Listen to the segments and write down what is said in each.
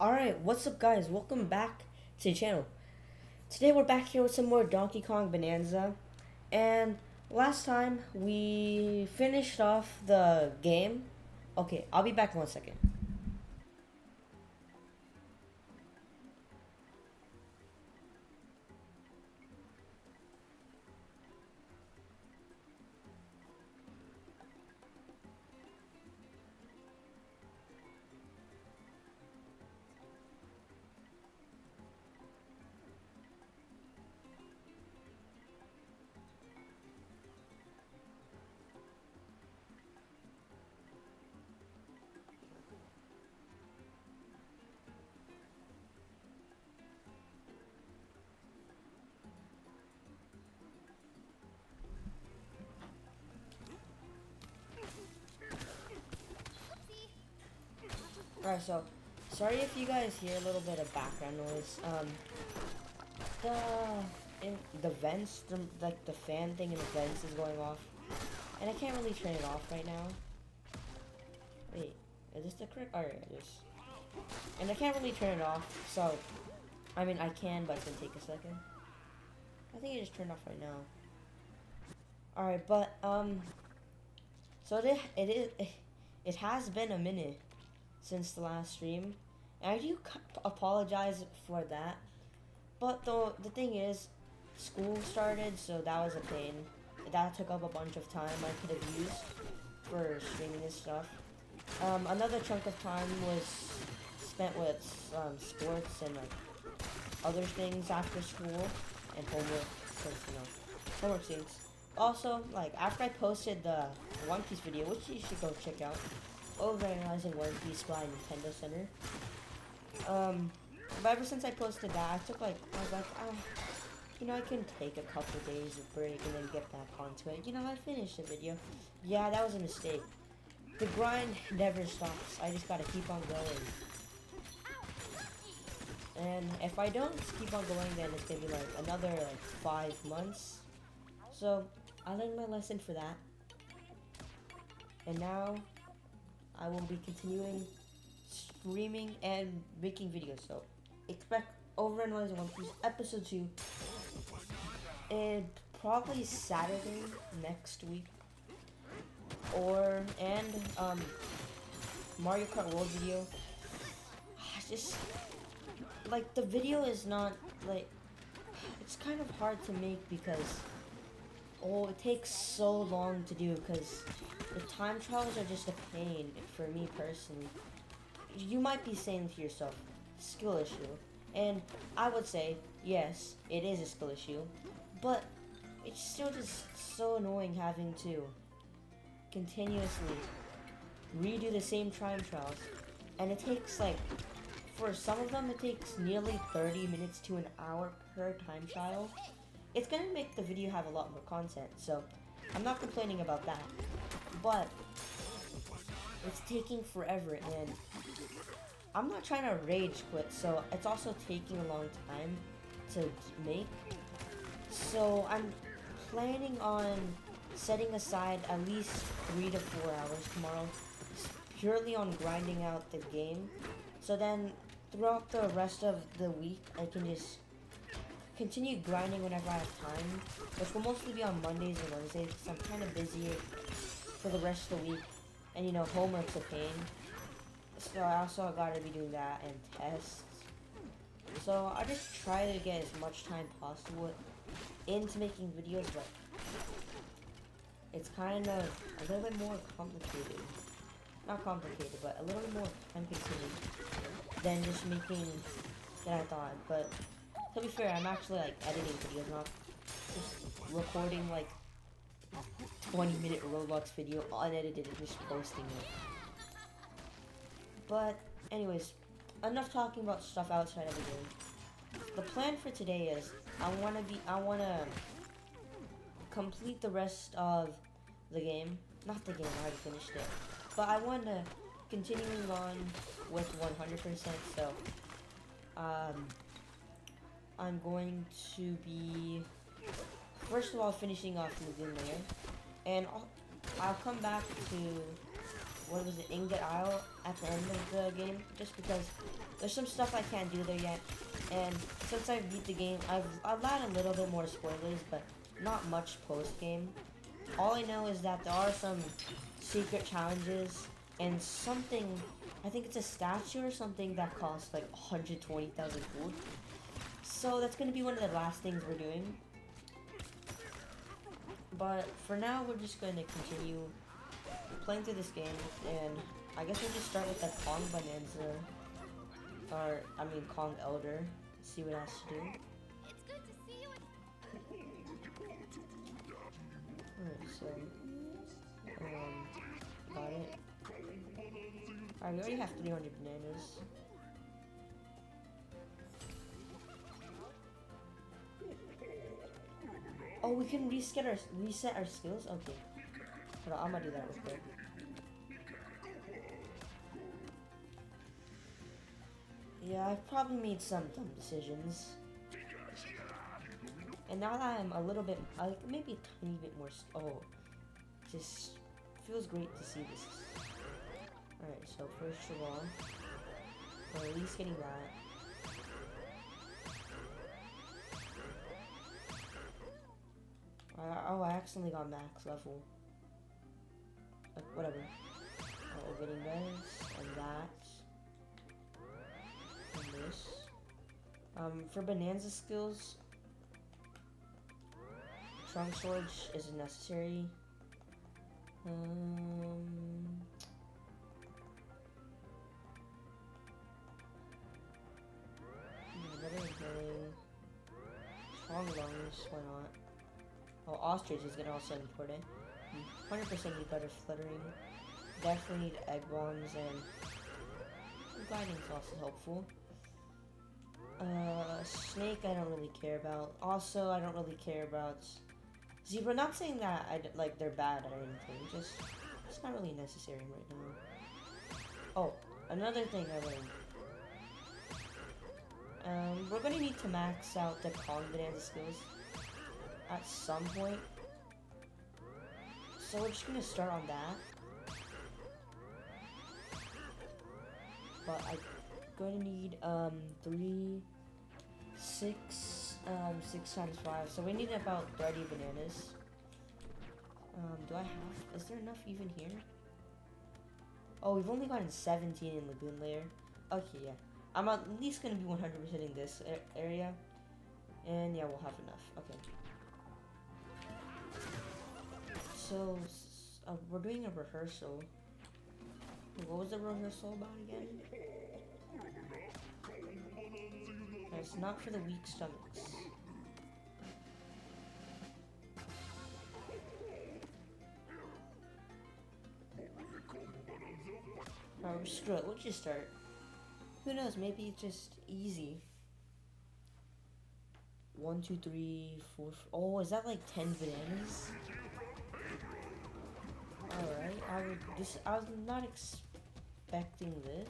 Alright, what's up guys? Welcome back to the channel. Today we're back here with some more Donkey Kong Bonanza. And last time we finished off the game. Okay, I'll be back in 1 second. Alright, so sorry if you guys hear a little bit of background noise. The vents, like the fan thing in the vents is going off. And I can't really turn it off right now. Wait, is this the correct? Alright, it is. And I can't really turn it off, so I mean I can, but it's gonna take a second. I think it just turned off right now. Alright, but so it has been a minute since the last stream, and I do apologize for that. But the thing is, school started, so that was a pain. That took up a bunch of time I could have used for streaming and stuff. Another chunk of time was spent with sports and like other things after school and homework, cause homework things. Also, like after I posted the One Piece video, which you should go check out, Overanalyzing One Piece by Nintendo Center. But ever since I posted that, I was like, I can take a couple days of break and then get back onto it. I finished the video. Yeah, that was a mistake. The grind never stops. I just gotta keep on going. And if I don't keep on going, then it's gonna be like another 5 months. So I learned my lesson for that. And now I will be continuing streaming and making videos. So expect Overanalyzing One Piece episode 2 and probably Saturday next week. And Mario Kart World video. Just like the video is not like, it's kind of hard to make because it takes so long to do because the time trials are just a pain for me personally. You might be saying to yourself, skill issue. And I would say, yes, it is a skill issue. But it's still just so annoying having to continuously redo the same time trials. And it takes for some of them, it takes nearly 30 minutes to an hour per time trial. It's gonna make the video have a lot more content, so I'm not complaining about that. But it's taking forever, and I'm not trying to rage quit, so it's also taking a long time to make. So I'm planning on setting aside at least 3 to 4 hours tomorrow, purely on grinding out the game. So then throughout the rest of the week, I can just continue grinding whenever I have time, which will mostly be on Mondays and Wednesdays because I'm kind of busy for the rest of the week, and homework's a pain. So I also gotta be doing that and tests. So I just try to get as much time possible into making videos, but it's kind of a little bit more complicated. Not complicated, but a little bit more time consuming than just making than I thought. But to be fair, I'm actually editing videos, not just recording 20-minute Roblox video unedited and just posting it. But anyways, enough talking about stuff outside of the game. The plan for today is I wanna complete the rest of the game. Not the game, I already finished it. But I wanna continuing on with 100%, so I'm going to be first of all finishing off Lagoon Lair, and I'll come back to what was it, Ingot Isle at the end of the game, just because there's some stuff I can't do there yet. And since I beat the game, I've allowed a little bit more spoilers, but not much post-game. All I know is that there are some secret challenges and something, I think it's a statue or something that costs like 120,000 gold. So that's going to be one of the last things we're doing. But for now, we're just going to continue playing through this game, and I guess we'll just start with that Kong Bananza, or I mean Kong Elder, see what it has to do. It's good to see you. Alright, so, got it. Alright, we already have 300 bananas. Oh, we can reset our skills? Okay. Hold on, I'm gonna do that real quick. Yeah, I've probably made some dumb decisions. And now that I'm a little bit, maybe a tiny bit more, oh, just feels great to see this. Alright, so first of all, we're at least getting that. Oh, I accidentally got max level. Whatever. We're getting this, and that. And this. For Bananza skills, Trunk Storage isn't necessary. Better healing. Strong lungs, why not? Oh, ostrich is gonna also import it. 100% need better fluttering. Definitely need egg bombs, and gliding is also helpful. Snake I don't really care about. Also, I don't really care about zebra. Not saying that like they're bad or anything. Just it's not really necessary right now. Oh, another thing I learned. We're gonna need to max out the Kong Bananza skills at some point. So we're just gonna start on that. But I'm gonna need 6 times 5. So we need about 30 bananas. Do I have, is there enough even here? Oh, we've only gotten 17 in Lagoon Lair. Okay, yeah. I'm at least gonna be 100% in this area. And yeah, we'll have enough. Okay. So, we're doing a rehearsal. What was the rehearsal about again? It's not for the weak stomachs. Alright, screw it, we'll just start. Who knows, maybe it's just easy. 1, 2, 3, 4. Oh, is that like 10 bananas? Alright, I was not expecting this.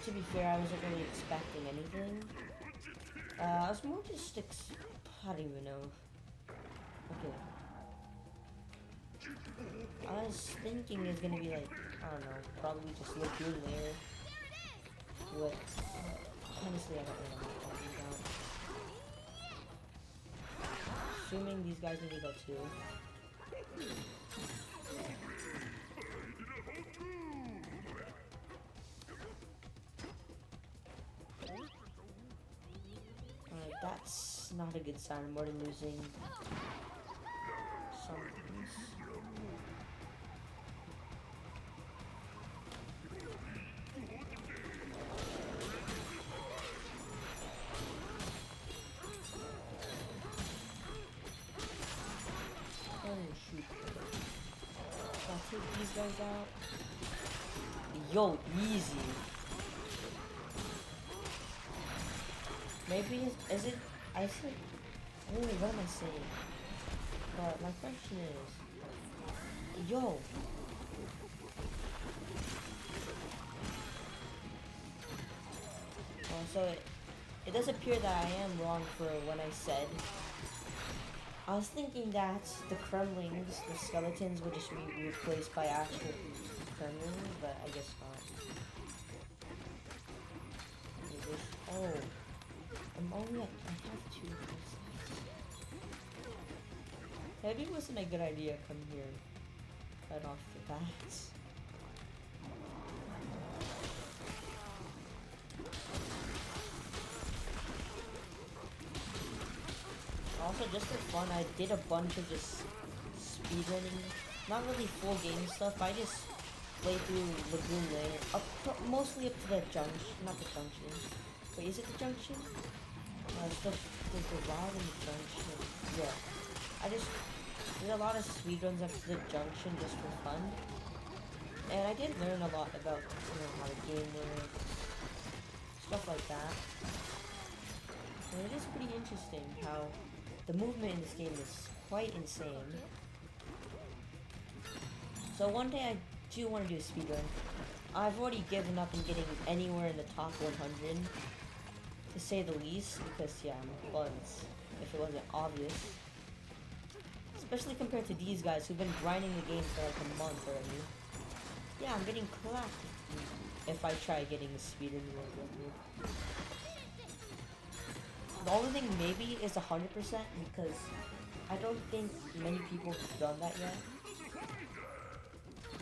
To be fair, I wasn't really expecting anything. I was more just I don't even know. Okay. I was thinking it's gonna be like, I don't know, probably just Lagoon Lair. With, honestly, I don't really know what I'm talking about. Assuming these guys need to go too. Alright, that's not a good sign. I'm more than losing some things. Oh shoot. I'll take these guys out. Yo, easy. Maybe is it I said what am I saying? But my question is, yo. So it does appear that I am wrong for when I said I was thinking that the Kremlings, the skeletons, would just be replaced by actual Kremlings, but I guess not. Oh, I'm only at, I have 2 left. Maybe it wasn't a good idea come here right off the bat. Also, just for fun, I did a bunch of just speedrunning, not really full game stuff. I just played through Lagoon Lair, mostly up to the junction, not the junction. Wait, is it the junction? It's the ride in the junction. Yeah, I just did a lot of speedruns up to the junction just for fun, and I did learn a lot about how the game works, stuff like that. And it is pretty interesting how the movement in this game is quite insane. So one day I do want to do a speedrun. I've already given up on getting anywhere in the top 100, to say the least, because yeah, I'm buns, if it wasn't obvious. Especially compared to these guys who've been grinding the game for like a month already. Yeah, I'm getting clapped if I try getting a speedrun world record. The only thing maybe is 100% because I don't think many people have done that yet.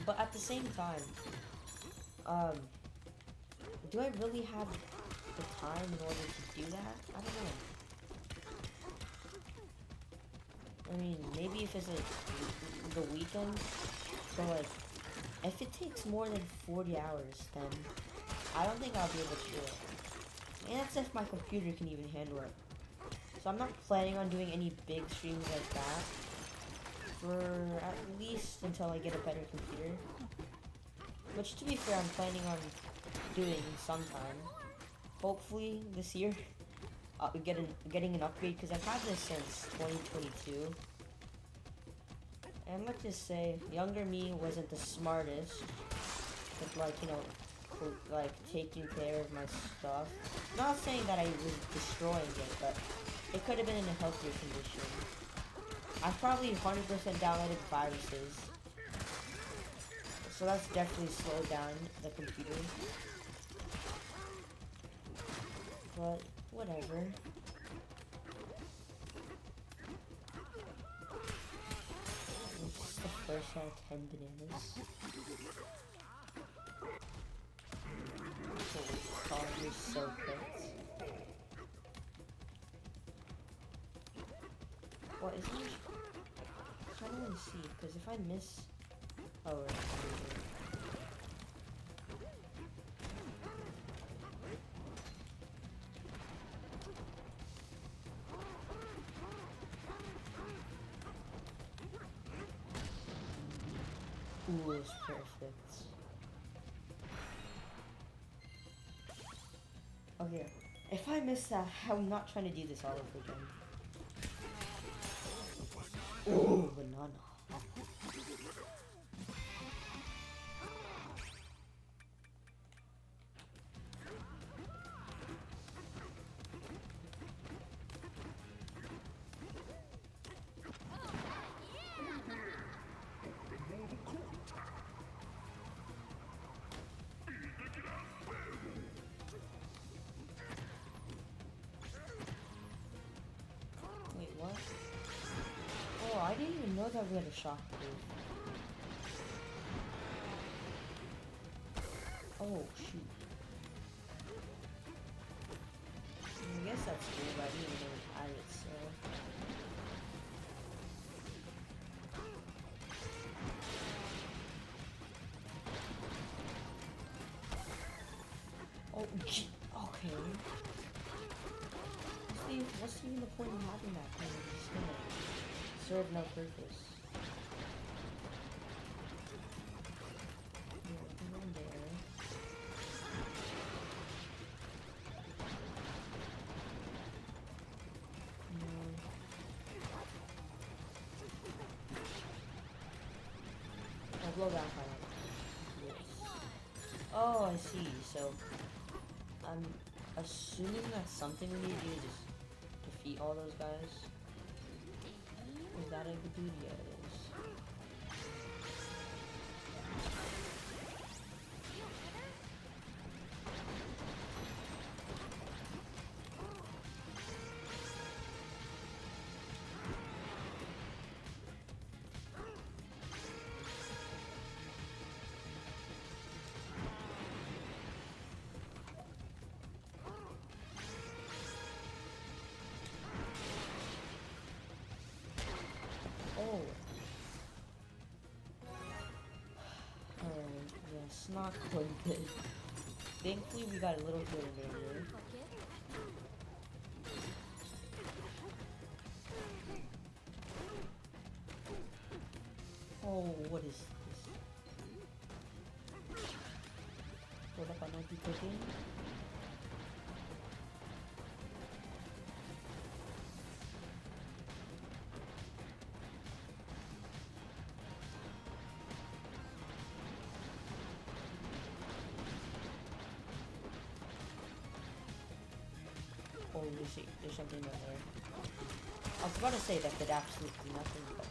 But at the same time, do I really have the time in order to do that? I don't know. I mean, maybe if it's like the weekend, but like, if it takes more than 40 hours, then I don't think I'll be able to do it. And that's if my computer can even handle it. So I'm not planning on doing any big streams like that for at least until I get a better computer. Which, to be fair, I'm planning on doing sometime. Hopefully this year, getting an upgrade, because I've had this since 2022. And let's just say, younger me wasn't the smartest, but like, like taking care of my stuff. Not saying that I was destroying it, but it could have been in a healthier condition. I've probably 100% downloaded viruses, so that's definitely slowed down the computer. But whatever. This is the first out of 10 bananas. Holy fuck, you're so cooked. What is it? I don't want to see, because if I miss... Oh, right. Ooh, it's perfect. Okay, if I miss that, I'm not trying to do this all over again. Ooh, banana. Wait, what? Oh, I didn't even know that we had a shockproof. Oh, shoot. I guess that's cool, but I didn't even know we had it, so... Oh, gee, okay. What's even the point of having that thing? It's just gonna serve no purpose. Yeah, go in there. I'll blow down fire. Yes. Oh, I see. So, I'm assuming that's something we need to do is just defeat all those guys. Is that a good dude? Yeah, it is. Oh. Alright, yes, not quite good. Thankfully, we got a little bit of earlier. Oh, what is this? Hold up, I might be cooking. Oh, there's something down there. I was about to say that did absolutely nothing, but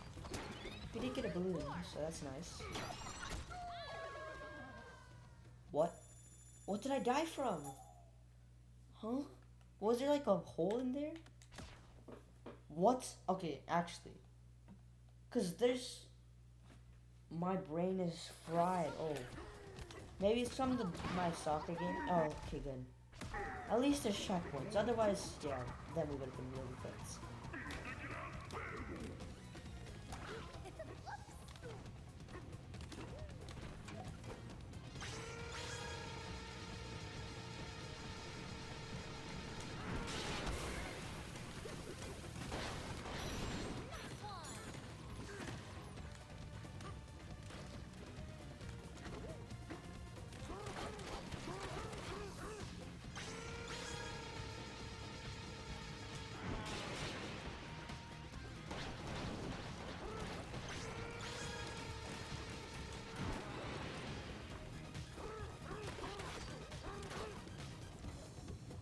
we did get a balloon, so that's nice. What? What did I die from? Huh? Was there like a hole in there? What? Okay, actually. Cause there's... My brain is fried. Oh. Maybe it's from my soccer game. Oh, okay, good. At least there's checkpoints. Otherwise, yeah, then we would have been really close.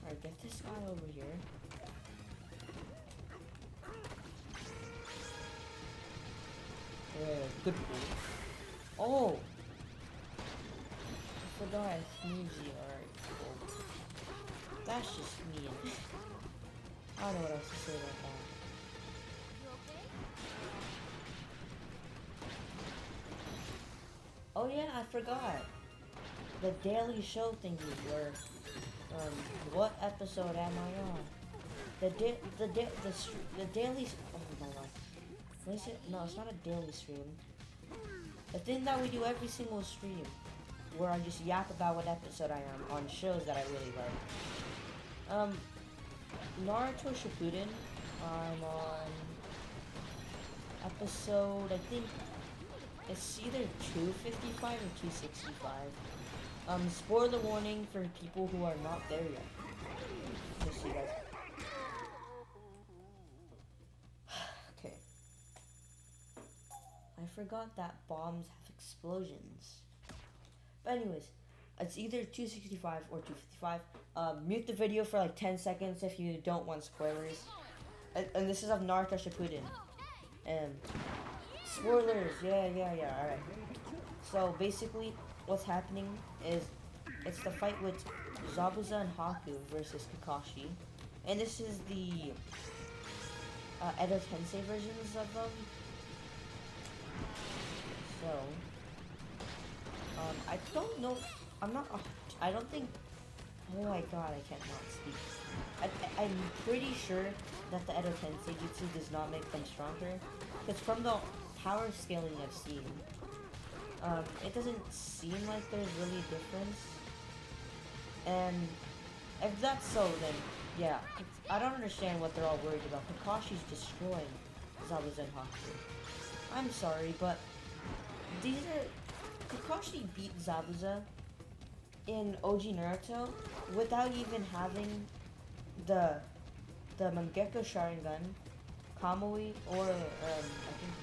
Alright, get this guy over here. Yeah, good pull. Oh! I forgot I sneezy. Alright, cool. That's just mean. I don't know what else to say about that. You okay? Oh yeah, I forgot. The daily show thingy where, what episode am I on? The daily, oh my god. What is it? No, it's not a daily stream. The thing that we do every single stream, where I just yap about what episode I am on shows that I really like. Naruto Shippuden, I'm on episode, I think, it's either 255 or 265. Spoiler warning for people who are not there yet. Just so you guys. Okay. I forgot that bombs have explosions. But anyways, it's either 265 or 255. Mute the video for like 10 seconds if you don't want spoilers. And this is of Naruto Shippuden. Spoilers, yeah, alright. So basically, what's happening is, it's the fight with Zabuza and Haku versus Kakashi. And this is the Edo Tensei versions of them. So, I don't know, I don't think, oh my god, I can't not speak. I'm pretty sure that the Edo Tensei jutsu does not make them stronger. Because from the power scaling I've seen, it doesn't seem like there's really a difference. And if that's so, then yeah, I don't understand what they're all worried about. Kakashi's destroying Zabuza and Haku. I'm sorry, but these are... Kakashi beat Zabuza in OG Naruto without even having the Mangekyo Sharingan, Kamui, or I think,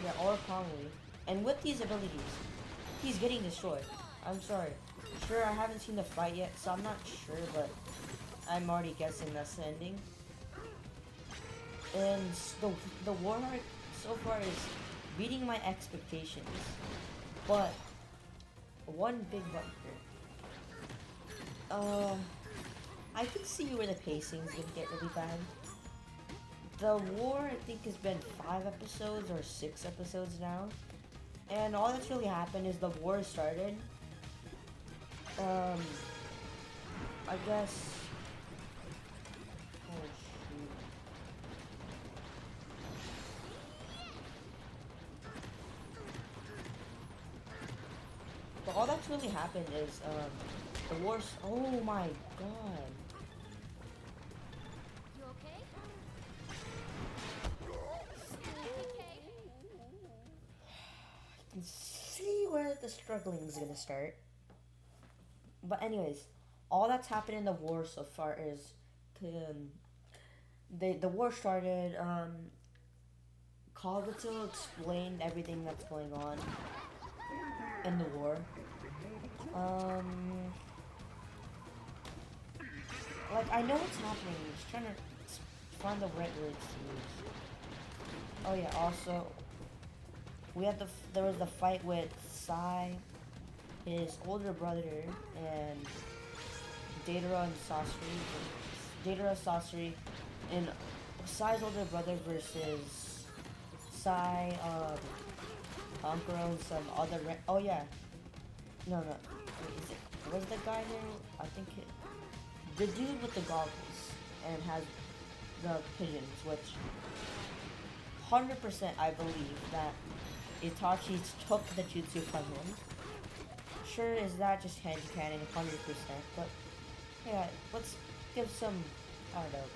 yeah, or Kamui. And with these abilities, he's getting destroyed. I'm sorry. Sure, I haven't seen the fight yet, so I'm not sure, but I'm already guessing that's the ending. and the war arc so far is beating my expectations. But one big but here. I can see where the pacing's gonna get really bad. The war, I think, has been 5 episodes or 6 episodes now, and all that's really happened is the war started. I guess. Oh shoot. But all that's really happened is the war's. Oh my god. You okay? I can see where the struggling is gonna start. But anyways, all that's happened in the war so far is the war started. Kabuto explained everything that's going on in the war. Like I know what's happening. I'm just trying to find the right words to use. Oh yeah. Also, there was the fight with Sai, his older brother, and Datara and Sasori. Datara, Sasori, and Sai's older brother versus Sai, Ankuro, and some other. Oh yeah. No. Wait, is it? Was the guy there? I think the dude with the goggles and has the pigeons, which 100% I believe that Itachi took the jutsu from him. Sure, is that just headcanon 100%, but yeah, let's give some, I don't know,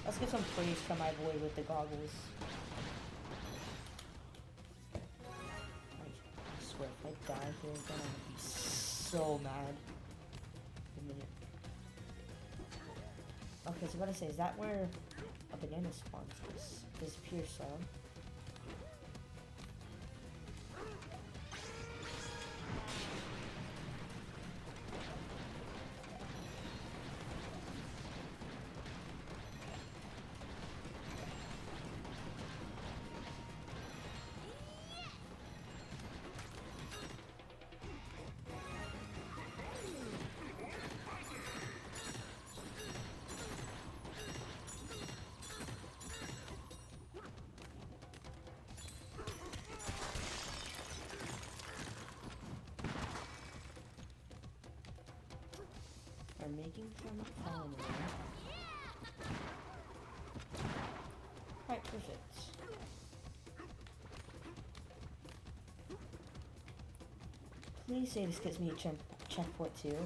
let's give some praise to my boy with the goggles. I swear, if I die here, then I'm gonna be so mad. A minute. Okay, so what I say, is that where a banana spawns disappears, so? Are making sure I'm not falling in. Right, perfect. Please say this gets me a checkpoint too.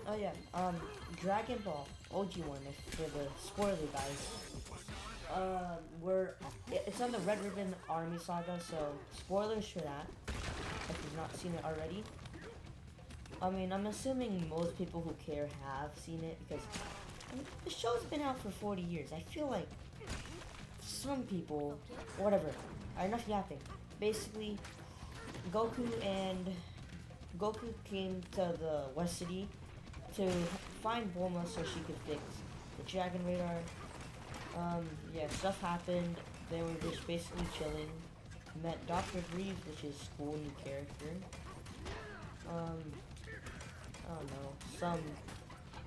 Oh yeah, Dragon Ball OG one for the spoiler guys. It's on the Red Ribbon Army Saga, so spoilers for that if you've not seen it already. I mean, I'm assuming most people who care have seen it because I mean, the show's been out for 40 years. I feel like some people, whatever, enough yapping. Basically, Goku came to the West City to find Bulma so she could fix the Dragon Radar. Yeah, stuff happened. They were just basically chilling. Met Dr. Greaves, which is cool new character. I don't know,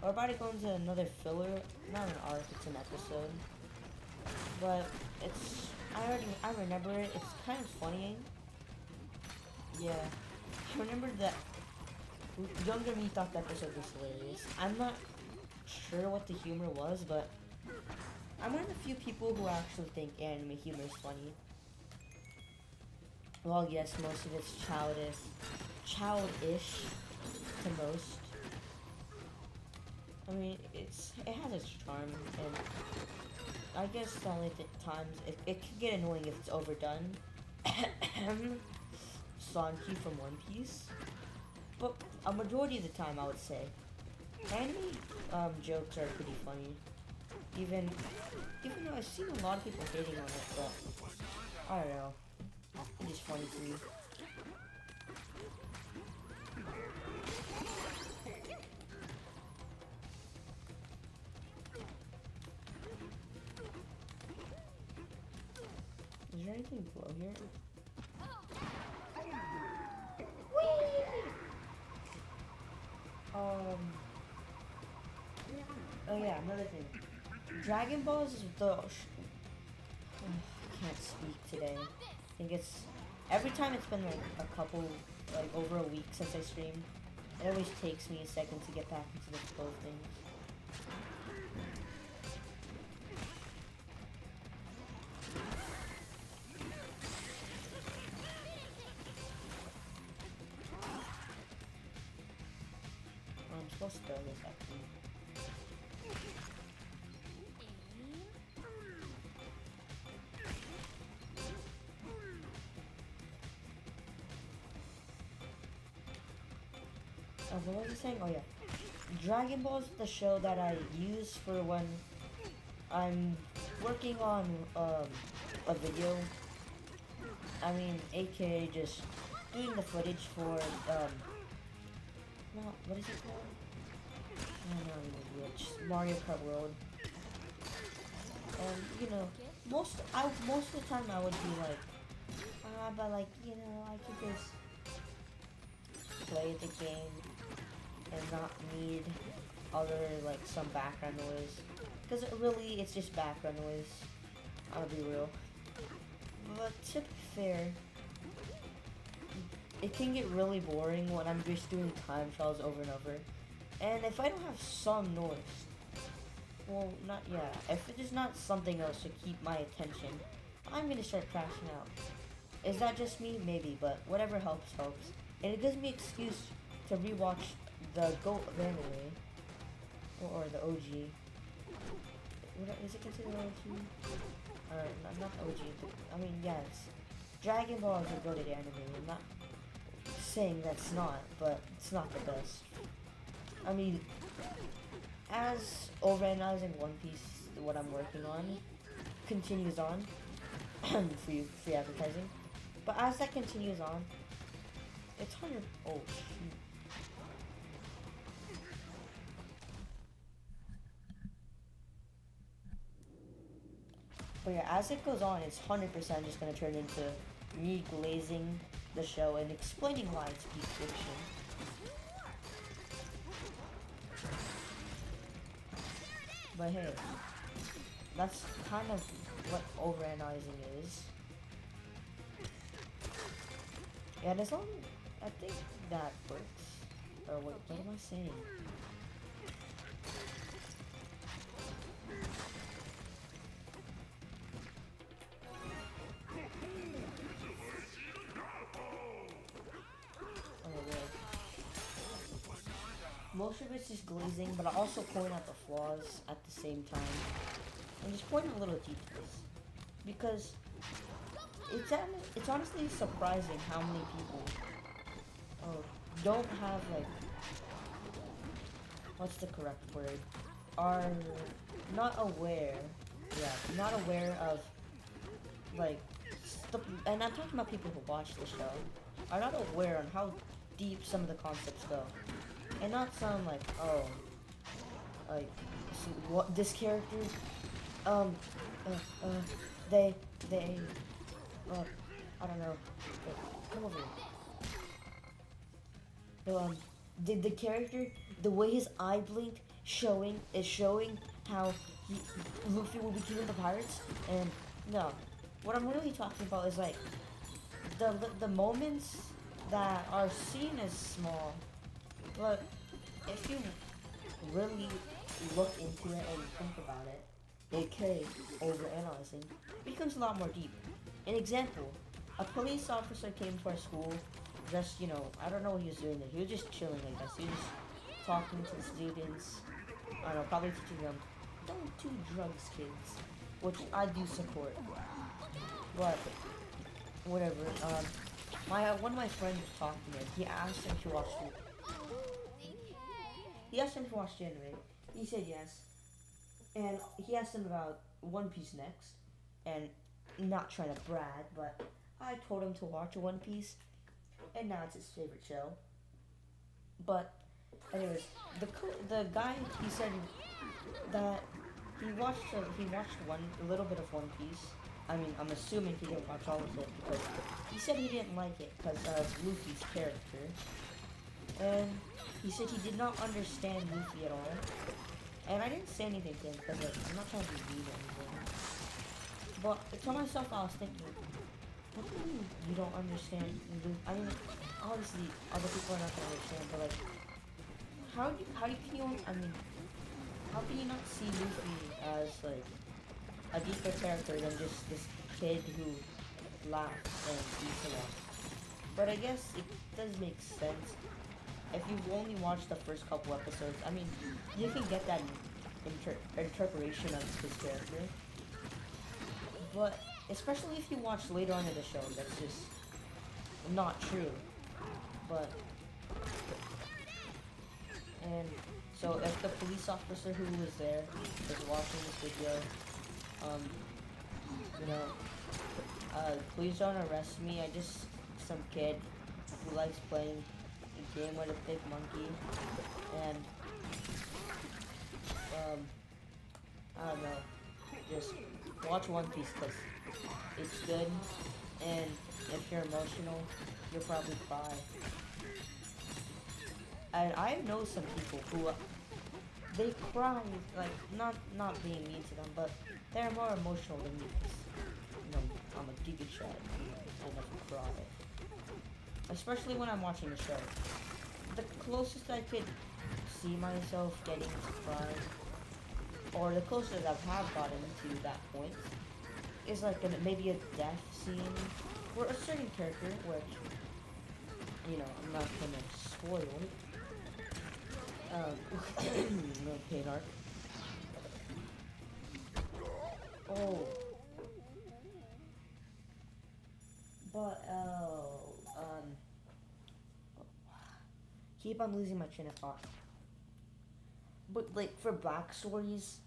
we're about to go into another filler, not an arc, it's an episode, but I remember it, it's kind of funny, yeah, I remember that younger me thought the episode was hilarious. I'm not sure what the humor was, but I'm one of the few people who actually think anime humor is funny. Well, yes, most of it's childish to most. I mean, it has its charm, and I guess the only times it can get annoying if it's overdone. Sanji from One Piece, but a majority of the time I would say anime jokes are pretty funny. Even though I've seen a lot of people hating on it, but I don't know, it's just funny to me. something below here? Whee! Oh yeah, another thing. Dragon Balls is the. I can't speak today. I think it's every time it's been like a couple, like over a week since I streamed. It always takes me a second to get back into the flow of things. I'm supposed to throw this actually. What was I saying? Oh yeah. Dragon Ball is the show that I use for when I'm working on a video. I mean, aka just doing the footage for no, what is it called? I don't know, which Mario Kart World. And you know, most of the time I would be like, but like you know, I could just play the game and not need other like some background noise, because really it's just background noise. I'll be real. But to be fair, it can get really boring when I'm just doing time trials over and over. And if I don't have some noise, well, not yeah. If it is not something else to keep my attention, I'm gonna start crashing out. Is that just me? Maybe, but whatever helps helps. And it gives me excuse to rewatch the GOAT of anime, or the OG. Is it considered OG? Or not OG. I mean, yes. Dragon Ball is a GOAT anime. I'm not saying that's not, but it's not the best. I mean, as overanalyzing One Piece, what I'm working on, continues on, free advertising, but as that continues on, it's 100, oh shoot. But yeah, as it goes on, it's 100% just going to turn into me glazing the show and explaining why it's peak fiction. But hey, that's kind of what overanalyzing is. And as long, I think that works. Or wait, what am I saying? Most of it's just glazing, but I also point out the flaws at the same time. And just point out little details. Because it's honestly surprising how many people don't have, like, what's the correct word? Are not aware, not aware of, like, and I'm talking about people who watch the show, are not aware on how deep some of the concepts go. And not sound like, oh, like, so what, this character, they, I don't know, come over here. The character, the way his eye blinked, is showing how Luffy will be killing the pirates, and no, what I'm really talking about is like, the moments that are seen as small, but if you really look into it and think about it, aka overanalyzing, it becomes a lot more deep. An example, a police officer came to our school, just, you know, I don't know what he was doing there. He was just chilling, I guess. He was just talking to the students. I don't know, probably teaching them, don't do drugs, kids. Which I do support. But, whatever. One of my friends was talking to him. He asked him to watch the anime. He said yes. And he asked him about One Piece next. And not trying to brag, but I told him to watch One Piece. And now it's his favorite show. But, anyways, the guy, he said that he watched a little bit of One Piece. I mean, I'm assuming he didn't watch all of it because he said he didn't like it because of Luffy's character. And he said he did not understand Luffy at all. And I didn't say anything to him because like, I'm not trying to be mean or anything. But to myself, I was thinking, what do you mean you don't understand Luffy? I mean, obviously, other people are not going to understand, but like, can you, I mean, how can you not see Luffy as like a deeper character than just this kid who laughs and eats a lot? But I guess it does make sense if you've only watched the first couple episodes. I mean, you can get that interpretation of his character. But especially if you watch later on in the show, that's just not true. But and so if the police officer who was there is watching this video, you know, please don't arrest me. I just some kid who likes playing a game with a big monkey, and I don't know, just watch One Piece because it's good, and if you're emotional, you'll probably cry. And I know some people who they cry, like not being mean to them, but they're more emotional than me. 'Cause, you know, I'm a giga chat. I never cry, especially when I'm watching the show. The closest I could see myself getting to cry, or the closest I have gotten to that point, is like maybe a death scene for a certain character, which, you know, I'm not gonna spoil it. No pain arc. Oh. But, keep on losing my train of thought. But, like, for backstories,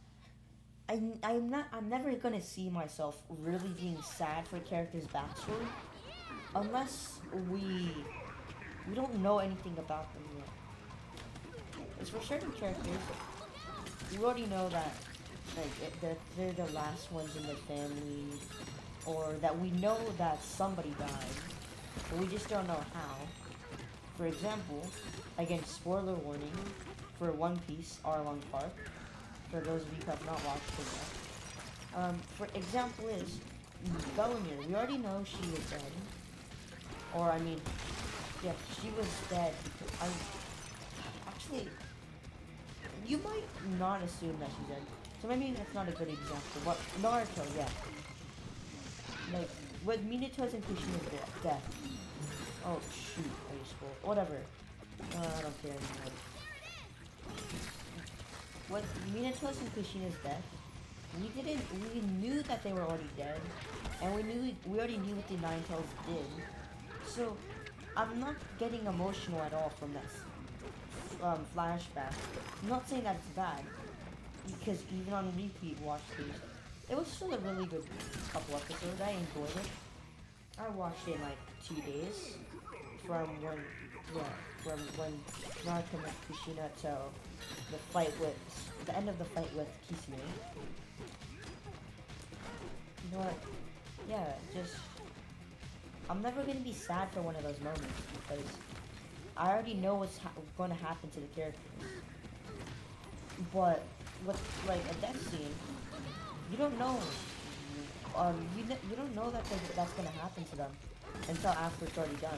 I'm never gonna see myself really being sad for a character's backstory unless we don't know anything about them yet. As for certain characters, we already know that that they're the last ones in the family, or that we know that somebody died, but we just don't know how. For example, again, spoiler warning for One Piece, Arlong Park, for those of you who have not watched it yet. For example is, Bellamere, we already know she is dead. Or, I mean, yeah, she was dead. Actually, you might not assume that she's dead. So maybe that's not a good example, but Naruto, yeah. Like, with Minato's and Kushina's death. Oh, shoot, I just spoiled. Whatever. I don't care anymore. With Minato's and Kushina's death, we knew that they were already dead, and we already knew what the Nine Tails did. So, I'm not getting emotional at all from this flashback. I'm not saying that it's bad, because even on repeat watch these, it was still a really good couple episodes. I enjoyed it. I watched it in like 2 days, from when Naruto met Kushina to the end of the fight with Kisame. But yeah, just I'm never gonna be sad for one of those moments because I already know what's going to happen to the characters. But with like a death scene, you don't know. You don't know that that's going to happen to them until after it's already done.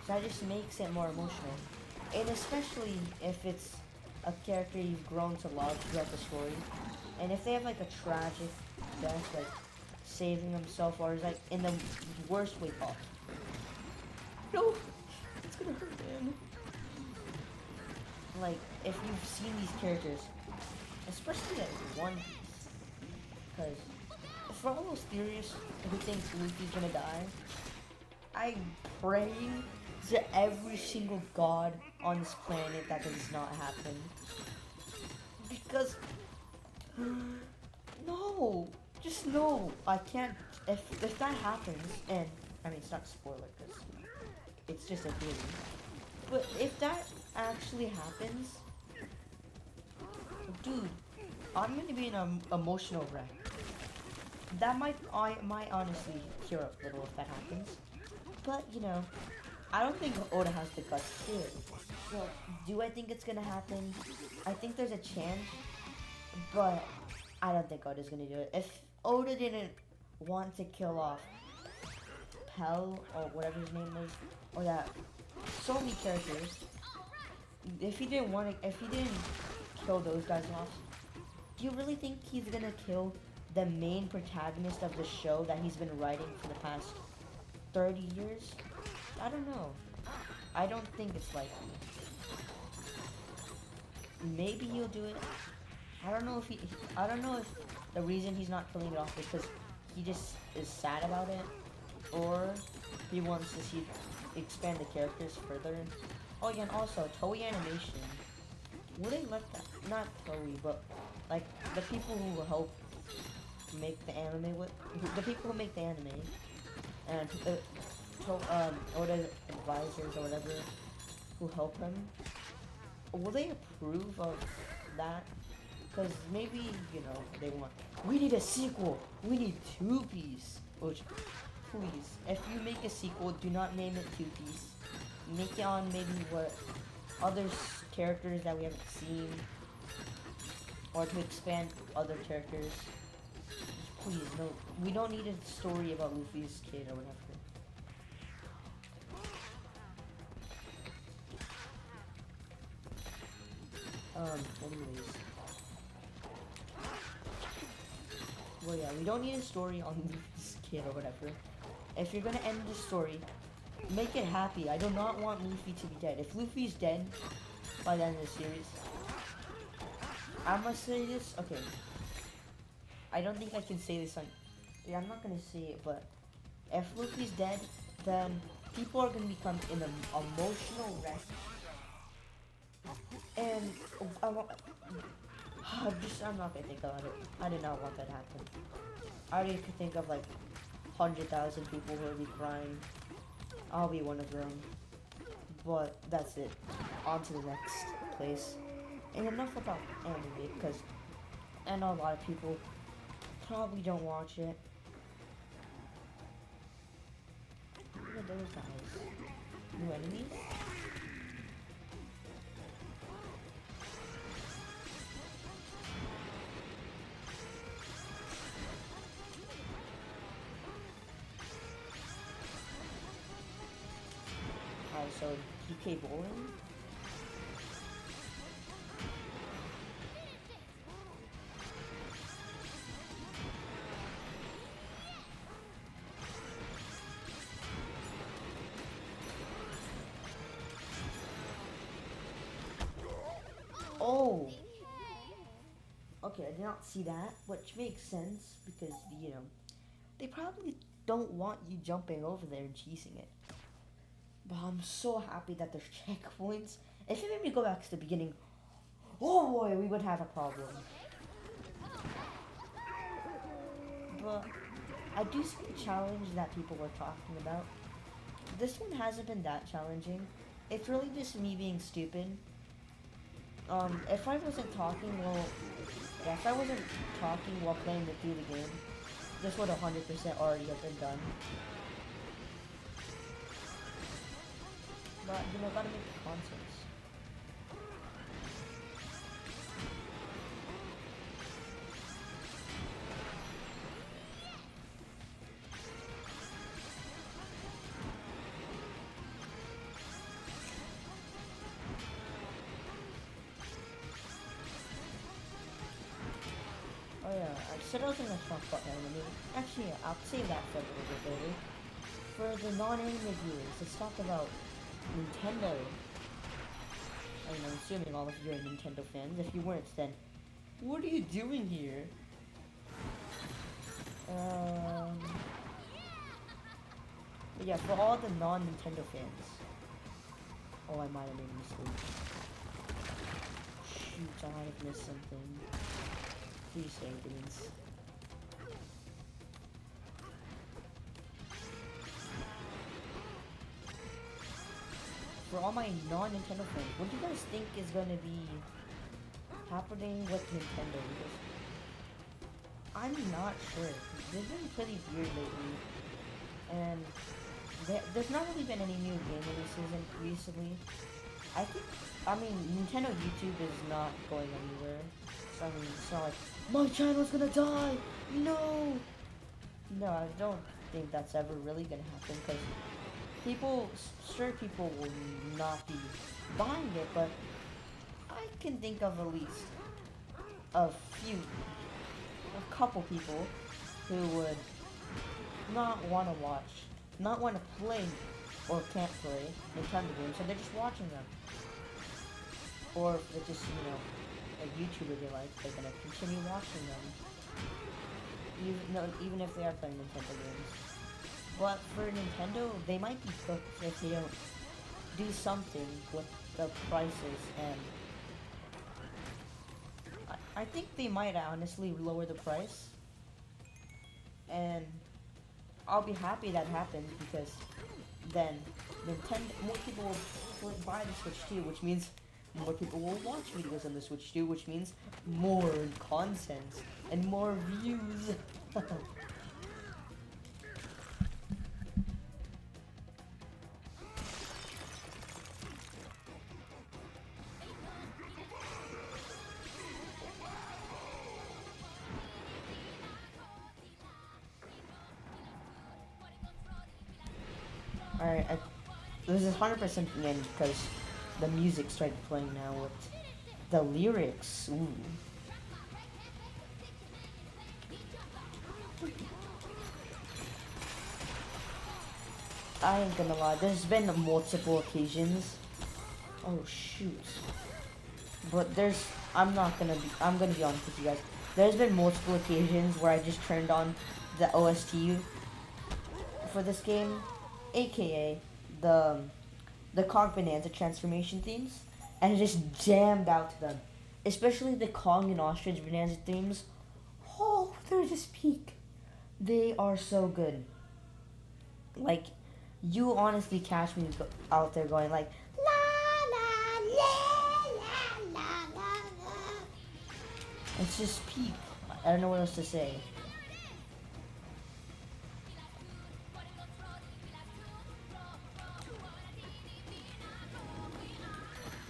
So that just makes it more emotional, and especially if it's a character you've grown to love throughout the story, and if they have like a tragic death, like saving himself, or is like in the worst way possible. No, it's gonna hurt, man. Like if you've seen these characters, especially like One Piece, because for all those theorists who think Luffy's gonna die, I'm praying to every single god on this planet that does not happen. Because no, just no. I can't. If that happens, and I mean it's not a spoiler because it's just a theory. But if that actually happens, dude, I'm gonna be an emotional wreck. that might honestly cheer up a little if that happens. But you know, I don't think Oda has the guts to do it. So, do I think it's gonna happen? I think there's a chance, but I don't think Oda's gonna do it. If Oda didn't want to kill off Pell or whatever his name was, or that so many characters, if he didn't kill those guys off, do you really think he's gonna kill the main protagonist of the show that he's been writing for the past 30 years? I don't know. I don't think it's likely. Maybe he'll do it. I don't know if the reason he's not killing it off is because he just is sad about it, or he wants to see expand the characters further. Oh yeah, and also Toei Animation. Would they let that? Not Toei, but like the people who help make the anime the people who make the anime, and Oda advisors or whatever who help him. Will they approve of that? Because maybe, you know, we need a sequel. We need Two Piece. Which, please, if you make a sequel, do not name it Two Piece. Make it on maybe what other characters that we haven't seen, or to expand other characters. Please, no, we don't need a story about Luffy's kid or whatever. Anyways. Well, yeah, we don't need a story on Luffy's kid or whatever. If you're gonna end the story, make it happy. I do not want Luffy to be dead. If Luffy's dead by the end of the series, I must say this. Okay. I don't think I can say this on... Yeah, I'm not gonna say it, but if Luffy's dead, then people are gonna become in an emotional wreck. And I'm not gonna think about it. I did not want that to happen. I already could think of like 100,000 people who will be crying. I'll be one of them. But that's it. On to the next place. And enough about anime, because I know a lot of people probably don't watch it. Look at those guys. New enemies? Alright, so DK bowling? Oh! Okay, I did not see that, which makes sense, because, you know, they probably don't want you jumping over there and cheesing it. But I'm so happy that there's checkpoints. If it made me go back to the beginning, oh boy, we would have a problem. But I do see the challenge that people were talking about. This one hasn't been that challenging. It's really just me being stupid. If I wasn't talking while playing through the game, this would 100% already have been done. But, you know, gotta make the concepts. Oh yeah, I said I was gonna talk about anime. Actually, yeah, I'll save that for a little bit later. For the non-anime viewers, let's talk about Nintendo. I mean, I'm assuming all of you are Nintendo fans. If you weren't, then what are you doing here? But yeah, for all the non-Nintendo fans. Oh, I might have made a mistake. Shoot, I might have missed something. Please say it didn't. For all my non-Nintendo fans, what do you guys think is gonna be happening with Nintendo? Because I'm not sure. They've been pretty weird lately, and there's not really been any new game releases recently. I mean, Nintendo YouTube is not going anywhere. So, I mean, it's not like, my channel's gonna die! No! No, I don't think that's ever really gonna happen, because sure people will not be buying it, but I can think of at least a couple people who would not want to watch, not want to play, or can't play Nintendo games, so they're just watching them. Or if it's just, a YouTuber they like, they're gonna continue watching them. Even if they are playing Nintendo games. But for Nintendo, they might be cooked if they don't do something with the prices, and I think they might honestly lower the price, and I'll be happy that happens, because then more people will buy the Switch too, which means more people will watch videos on the Switch too, which means more content and more views. Alright, this is 100% the end, because the music started playing now with the lyrics. Ooh. I ain't gonna lie, there's been multiple occasions. Oh shoot. But I'm gonna be honest with you guys. There's been multiple occasions where I just turned on the OST for this game, aka the Kong Bananza transformation themes, and it just jammed out to them. Especially the Kong and Ostrich Bananza themes. Oh, they're just peak. They are so good. Like, you honestly catch me out there going like, la la la la la la la. It's just peak. I don't know what else to say.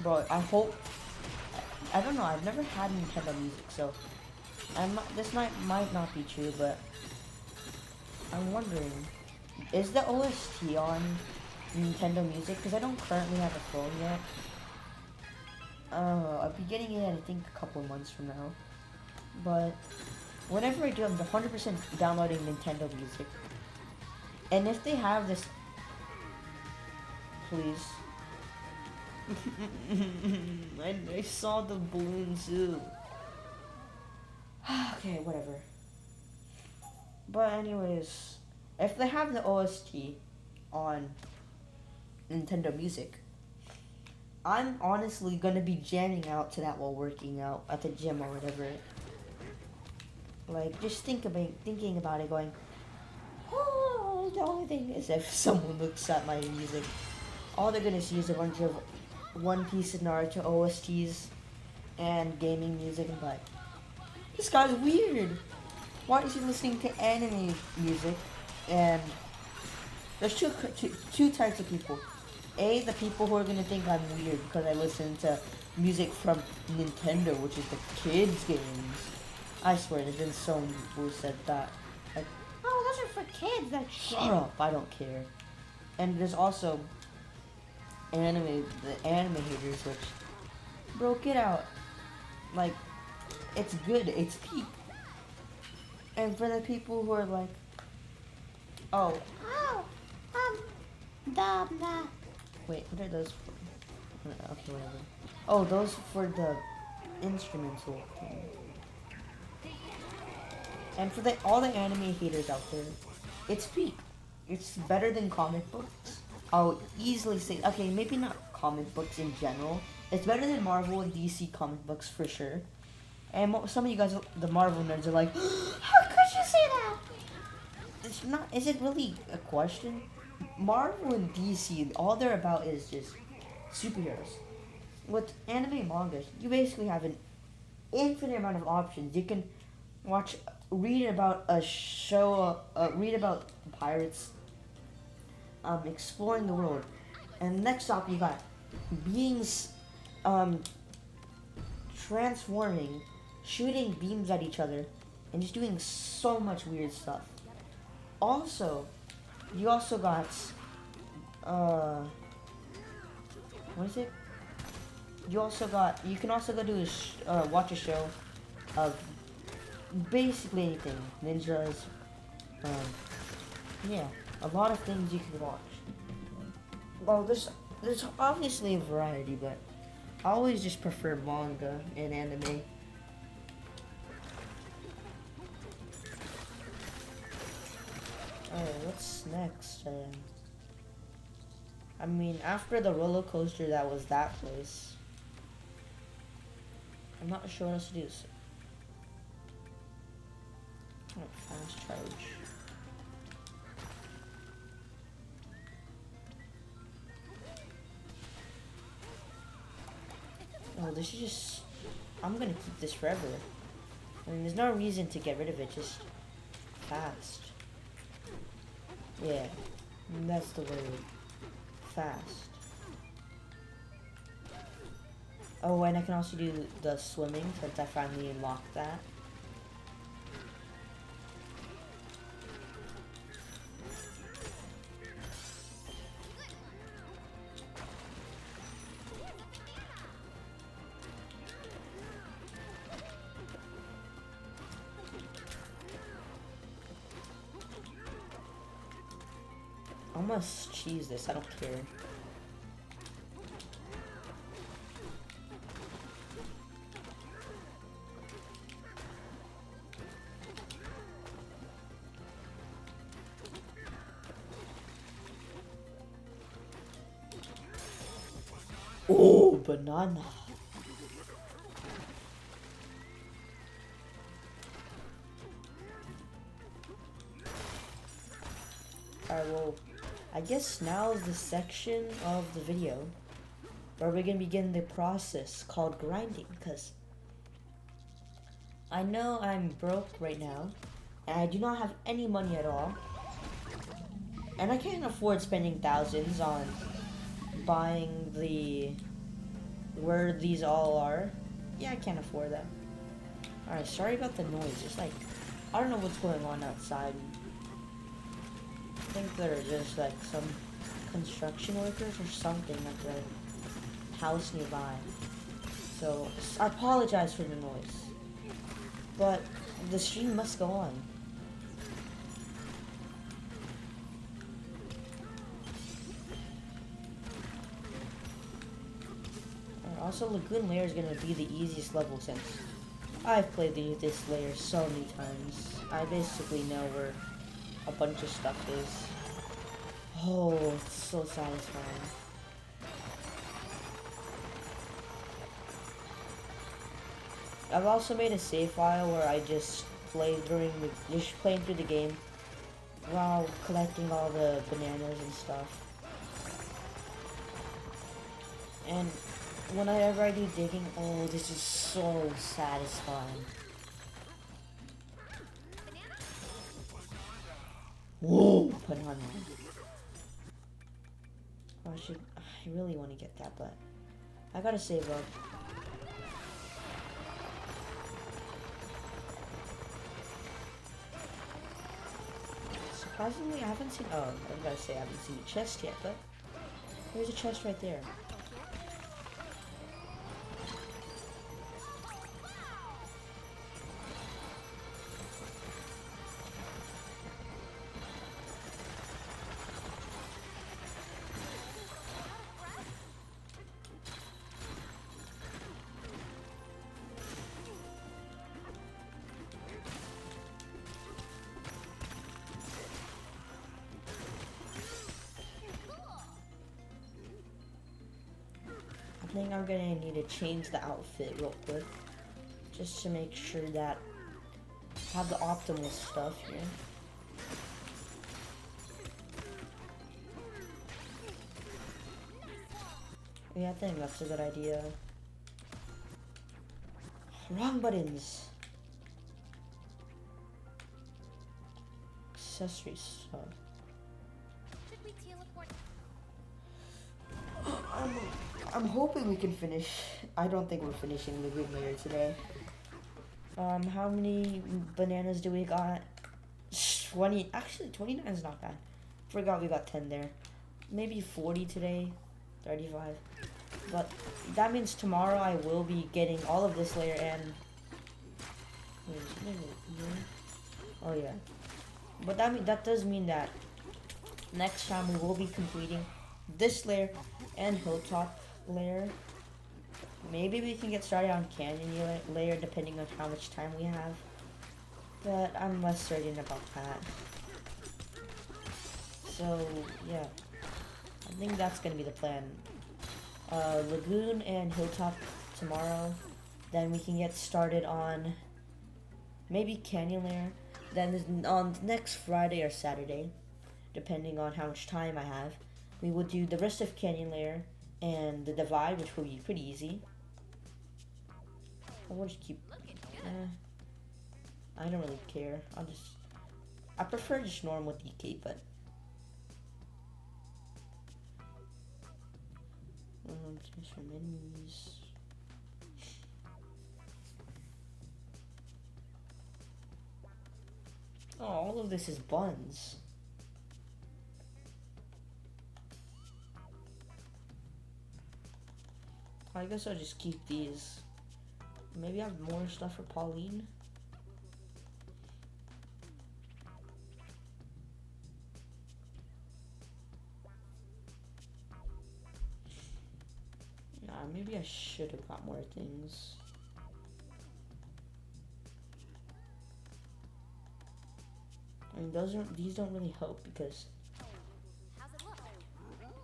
Bro, I don't know, I've never had Nintendo music, so this might not be true, but I'm wondering, is the OST on Nintendo Music? Because I don't currently have a phone yet. I'll be getting it, I think, a couple of months from now. But whenever I do, I'm 100% downloading Nintendo Music. And if they have this, please. I saw the balloon too. Okay, whatever. But anyways, if they have the OST on Nintendo Music, I'm honestly gonna be jamming out to that while working out at the gym or whatever. Like, just thinking about it, going, oh, the only thing is if someone looks at my music, all they're gonna see is a bunch of One Piece and Naruto OSTs and gaming music, and like, this guy's weird. Why is he listening to anime music? And there's two types of people. A, the people who are gonna think I'm weird because I listen to music from Nintendo, which is the kids' games. I swear, there's been so many people who said that. Like, oh, those are for kids. Like, shut up, I don't care. And there's also the anime haters, which, bro, get out. Like, it's good, it's peak. And for the people who are like, oh, wait, what are those for? Okay, whatever. Oh, those for the instrumental thing. And for all the anime haters out there, it's peak. It's better than comic books. I'll easily say, okay, maybe not comic books in general. It's better than Marvel and DC comic books for sure. And some of you guys, the Marvel nerds, are like, how could you say that? It's not, is it really a question? Marvel and DC, all they're about is just superheroes. With anime and manga, you basically have an infinite amount of options. You can watch, read about a show, read about pirates, exploring the world. And next up, you got beings, transforming, shooting beams at each other, and just doing so much weird stuff. Also, you also got, what is it? You can also go to watch a show of basically anything. Ninjas, yeah, a lot of things you can watch. Well, there's obviously a variety, but I always just prefer manga and anime. Alright, what's next? I mean, after the roller coaster that was that place, I'm not sure what else to do. So, fast charge. Oh, this is just... I'm gonna keep this forever. I mean, there's no reason to get rid of it, just fast. Yeah, that's the word. Fast. Oh, and I can also do the swimming, since I finally unlocked that. I must cheese this, I don't care. Oh, banana. Alright, well, I guess now is the section of the video where we're gonna begin the process called grinding, because I know I'm broke right now, and I do not have any money at all, and I can't afford spending thousands on buying where these all are. Yeah, I can't afford that. Alright, sorry about the noise. It's like, I don't know what's going on outside. I think they're just like some construction workers or something at the house nearby. So, I apologize for the noise. But the stream must go on. Also, Lagoon Lair is going to be the easiest level since I've played this layer so many times. I basically know where a bunch of stuff is. Oh, it's so satisfying. I've also made a save file where I just play just playing through the game while collecting all the bananas and stuff. And whenever I do digging, oh, this is so satisfying. Whoa, banana. Oh, I really want to get that, but I gotta save up. Surprisingly, I haven't seen, oh, I was gonna say I haven't seen a chest yet, but there's a chest right there. I think I'm gonna need to change the outfit real quick, just to make sure that I have the optimal stuff here. Yeah, I think that's a good idea. Wrong buttons. accessories. So. Should we teleport? I'm hoping we can finish. I don't think we're finishing the good layer today. How many bananas do we got? 20. Actually, 29 is not bad. Forgot we got 10 there. Maybe 40 today. 35. But that means tomorrow I will be getting all of this layer and... Oh yeah. But that does mean that next time we will be completing this layer and hilltop layer. Maybe we can get started on canyon layer depending on how much time we have. But I'm less certain about that. So yeah, I think that's gonna be the plan. Lagoon and hilltop tomorrow. Then we can get started on maybe canyon layer. Then on next Friday or Saturday, depending on how much time I have, we will do the rest of canyon layer and the divide, which will be pretty easy. I want to keep. I don't really care. I prefer just normal DK, but. Some enemies. Oh, all of this is buns. I guess I'll just keep these. Maybe I have more stuff for Pauline. Nah, maybe I should have got more things. I mean, these don't really help because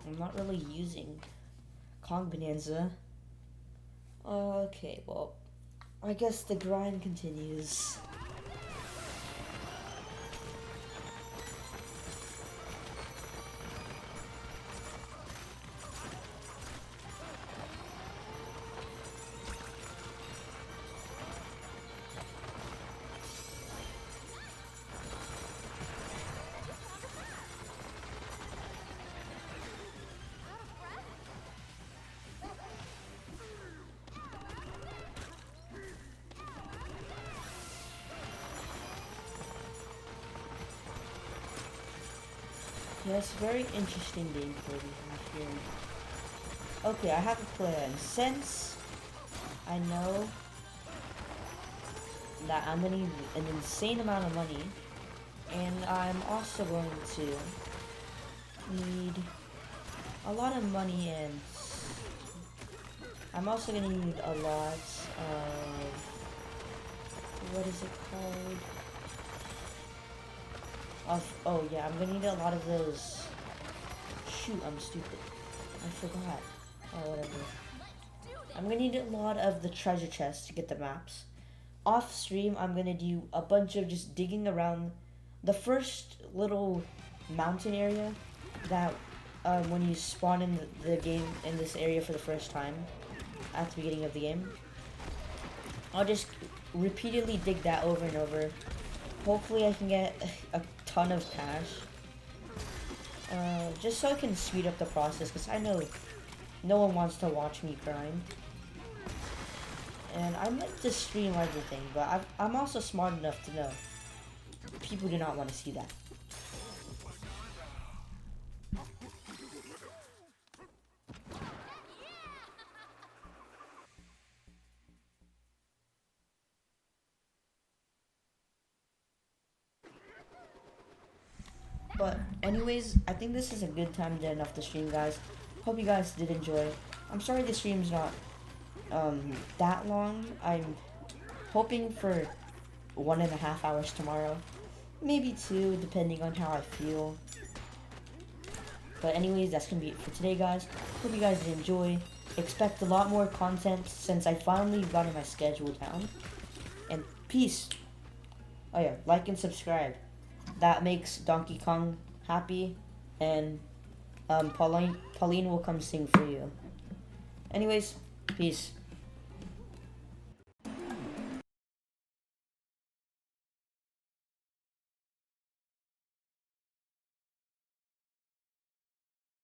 I'm not really using Kong Bananza. Okay, well, I guess the grind continues. Yes, very interesting gameplay we have here. Okay, I have a plan. Since I know that I'm gonna need an insane amount of money, and I'm also going to need a lot of money, and I'm also gonna need a lot of, what is it called? Oh yeah, I'm gonna need a lot of those. Shoot, I'm stupid. I forgot. Oh, whatever. I'm gonna need a lot of the treasure chests to get the maps. Off stream, I'm gonna do a bunch of just digging around the first little mountain area that when you spawn in the game in this area for the first time at the beginning of the game. I'll just repeatedly dig that over and over. Hopefully I can get a ton of cash. Just so I can speed up the process, because I know no one wants to watch me grind. And I like to stream everything, but I'm also smart enough to know people do not want to see that. But anyways, I think this is a good time to end off the stream, guys. Hope you guys did enjoy. I'm sorry the stream's not that long. I'm hoping for 1.5 hours tomorrow. Maybe 2, depending on how I feel. But anyways, that's gonna be it for today, guys. Hope you guys did enjoy. Expect a lot more content since I finally gotten my schedule down. And peace. Oh yeah, like and subscribe. That makes Donkey Kong happy, and Pauline will come sing for you. Anyways, peace.